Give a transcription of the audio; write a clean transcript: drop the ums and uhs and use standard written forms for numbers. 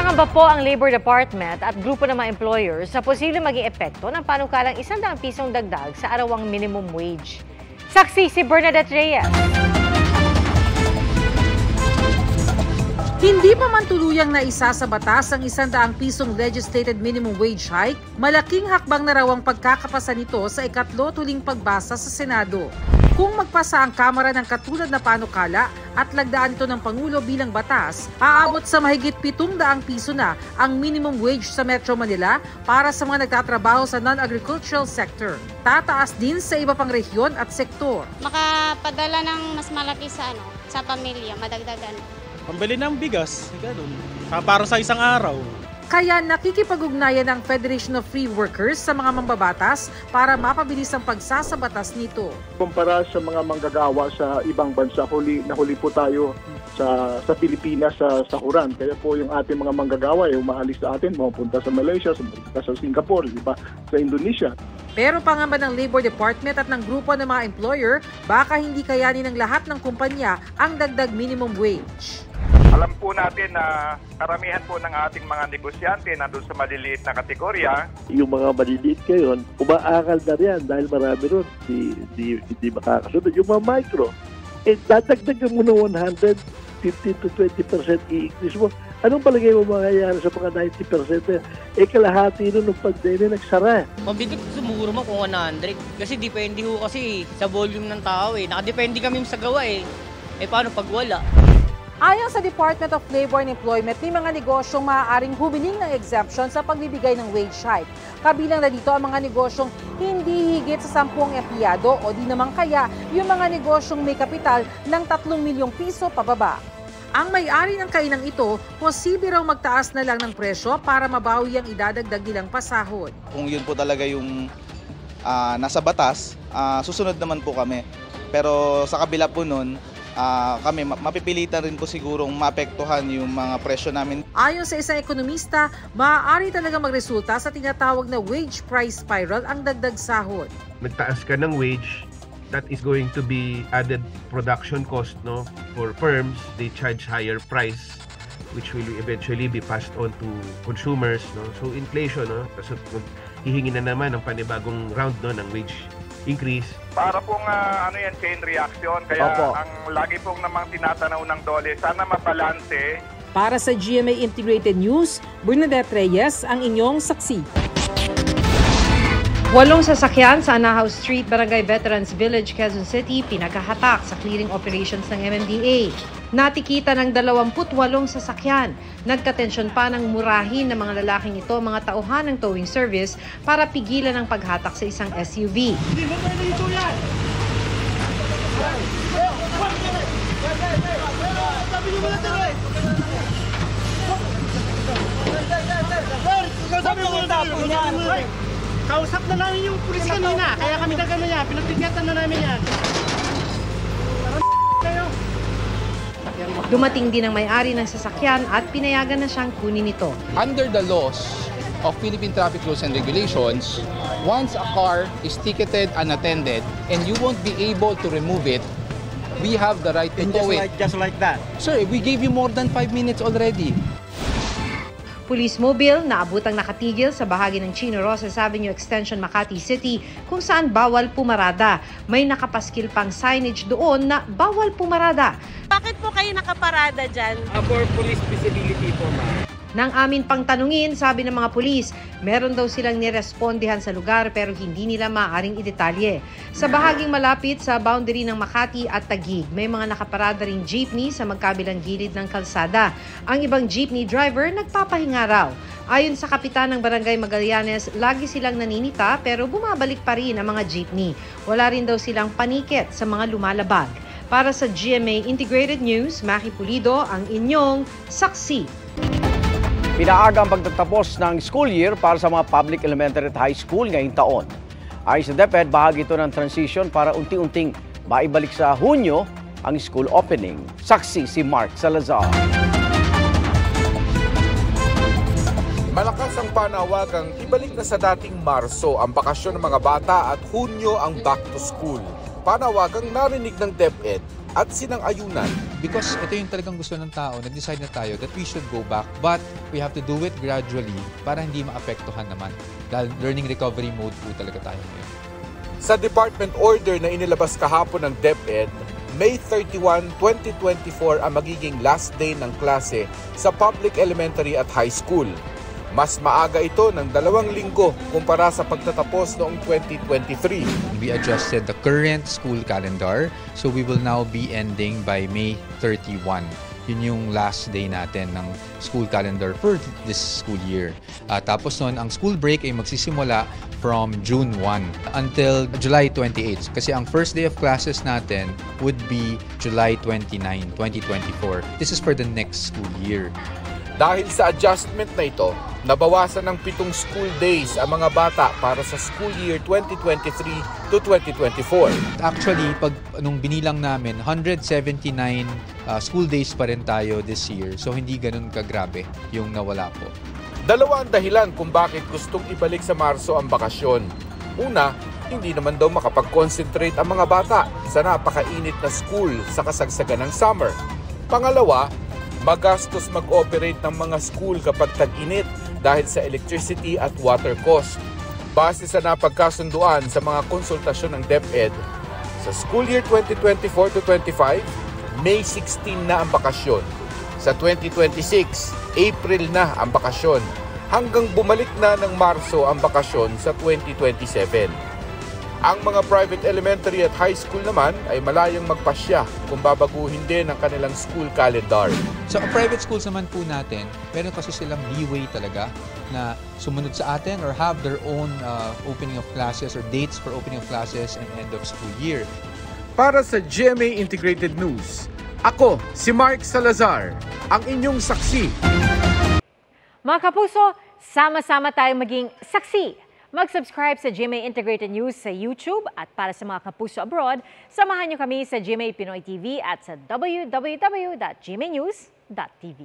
Nangangamba po ang Labor Department at grupo ng mga employers sa posibleng maging epekto ng panukalang 100 pisong dagdag sa arawang minimum wage. Saksi si Bernadette Reyes. Hindi pa man tuluyang naisa sa batas ang 100 pisong legislated minimum wage hike, malaking hakbang na raw ang pagkakapasa nito sa ikatlo tuling pagbasa sa Senado. Kung magpasa ang Kamara ng katulad na panukala at lagdaan ito ng Pangulo bilang batas, aabot sa mahigit 700 piso na ang minimum wage sa Metro Manila para sa mga nagtatrabaho sa non-agricultural sector. Tataas din sa iba pang rehiyon at sektor. Makapadala ng mas malaki sa pamilya, madagdagan. Pambili ng bigas, ganun. Para sa isang araw. Kaya nakikipag-ugnayan ng Federation of Free Workers sa mga mambabatas para mapabilis ang pagsasabatas nito. Kumpara sa mga manggagawa sa ibang bansa, huli po tayo sa Pilipinas sa sahuran. Kaya po yung ating mga manggagawa ay umaalis sa atin, mapunta sa Malaysia, sa Singapore, iba, sa Indonesia. Pero pangamba ng Labor Department at ng grupo ng mga employer, baka hindi kayanin ng lahat ng kumpanya ang dagdag minimum wage. Alam po natin na karamihan po ng ating mga negosyante nandun sa maliliit na kategorya. Yung mga maliliit ngayon, umaakal na riyan dahil marami ron hindi makakasunod. Yung mga micro, dadagdagan mo ng 150 to 20% i-increase mo. Anong palagay mo mangyayari sa mga 90%? Kalahati nun ng pandemya nagsara. Mabigat sumuro mo kung 100. Kasi depende ho kasi sa volume ng tao Nakadepende kami sa gawa paano pag wala? Ayon sa Department of Labor and Employment, may mga negosyong maaaring humiling ng exemption sa pagbibigay ng wage hike. Kabilang na dito ang mga negosyong hindi higit sa 10 empleyado o di naman kaya yung mga negosyong may kapital ng 3 milyong piso pababa. Ang may-ari ng kainang ito, posible raw magtaas na lang ng presyo para mabawi ang idadagdag nilang pasahod. Kung yun po talaga yung nasa batas, susunod naman po kami. Pero sa kabila po nun, kami mapipilitan rin po sigurong maapektuhan yung mga presyo namin. Ayon sa isang ekonomista, maaari talaga magresulta sa tinatawag na wage price spiral ang dagdag sahod. Nagtaas ka ng wage, that is going to be added production cost for firms. They charge higher price which will eventually be passed on to consumers. So inflation, kasi hihingi na naman ng panibagong round ng wage increase. Para pong chain reaction, kaya ang lagi pong namang tinatanaw ng DOLE, sana mabalanse. Para sa GMA Integrated News, Bernadette Reyes ang inyong saksi. 8 sasakyan sa Anahaw Street, Barangay Veterans Village, Quezon City, pinagkahatak sa clearing operations ng MMDA. Natikita ng 28 sasakyan. Nagkatensyon pa ng murahin ng mga lalaking ito mga tauhan ng towing service para pigilan ang paghatak sa isang SUV. Hindi mo pwede ito yan! Kausap na namin yung pulis kanina, kaya kami nagano yan, pinagbigatan na namin yan. Dumating din ang may-ari ng sasakyan at pinayagan na siyang kunin ito. Under the laws of Philippine Traffic Rules and Regulations, once a car is ticketed unattended and you won't be able to remove it, we have the right to tow it. Just like that? Sir, we gave you more than 5 minutes already. Police mobile na abutang nakatigil sa bahagi ng Chino Rosas Avenue Extension, Makati City kung saan bawal pumarada. May nakapaskil pang signage doon na bawal pumarada. Bakit po kayo nakaparada dyan? For police visibility po, ma'am. Nang amin pang tanungin, sabi ng mga pulis, meron daw silang nirespondihan sa lugar pero hindi nila maaaring idetalye. Sa bahaging malapit sa boundary ng Makati at Taguig, may mga nakaparada ring jeepney sa magkabilang gilid ng kalsada. Ang ibang jeepney driver nagpapahinga raw. Ayon sa kapitan ng Barangay Magallanes, lagi silang naninita pero bumabalik pa rin ang mga jeepney. Wala rin daw silang paniket sa mga lumalabag. Para sa GMA Integrated News, Maki Pulido, ang inyong saksi. Pinaaga ang pagtatapos ng school year para sa mga public elementary at high school ngayong taon. Ayon sa DepEd, bahagi ito ng transition para unti-unting maibalik sa Hunyo ang school opening. Saksi si Mark Salazar. Malakas ang panawagang ibalik na sa dating Marso ang bakasyon ng mga bata at Hunyo ang back to school. Panawagang narinig ng DepEd at sinang-ayunan. Because ito yung talagang gusto ng tao, nag-decide na tayo that we should go back, but we have to do it gradually para hindi maapektuhan naman. Dahil learning recovery mode po talaga tayo ngayon. Sa department order na inilabas kahapon ng DepEd, May 31, 2024 ang magiging last day ng klase sa public elementary at high school. Mas maaga ito ng 2 linggo kumpara sa pagtatapos noong 2023. We adjusted the current school calendar, so we will now be ending by May 31. Yun yung last day natin ng school calendar for this school year. Tapos nun, ang school break ay magsisimula from June 1 until July 28. Kasi ang first day of classes natin would be July 29, 2024. This is for the next school year. Dahil sa adjustment na ito, nabawasan ng 7 school days ang mga bata para sa school year 2023 to 2024. Actually, nung binilang namin, 179 school days pa rin tayo this year. So hindi ganun kagrabe yung nawala po. 2 ang dahilan kung bakit gustong ibalik sa Marso ang bakasyon. Una, hindi naman daw makapag-concentrate ang mga bata sa napakainit na school sa kasagsagan ng summer. Pangalawa, magastos mag-operate ng mga school kapag tag-init dahil sa electricity at water cost. Base sa napagkasunduan sa mga konsultasyon ng DepEd, sa school year 2024 to 25, May 16 na ang bakasyon. Sa 2026, April na ang bakasyon, hanggang bumalik na ng Marso ang bakasyon sa 2027. Ang mga private elementary at high school naman ay malayang magpasya kung babaguhin din ang kanilang school calendar. Sa private schools naman po natin, meron kasi silang leeway talaga na sumunod sa atin or have their own opening of classes or dates for opening of classes and end of school year. Para sa GMA Integrated News, ako si Mark Salazar, ang inyong saksi. Mga kapuso, sama-sama tayong maging saksi. Mag-subscribe sa GMA Integrated News sa YouTube at para sa mga kapuso abroad, samahan niyo kami sa GMA Pinoy TV at sa www.gmanews.tv.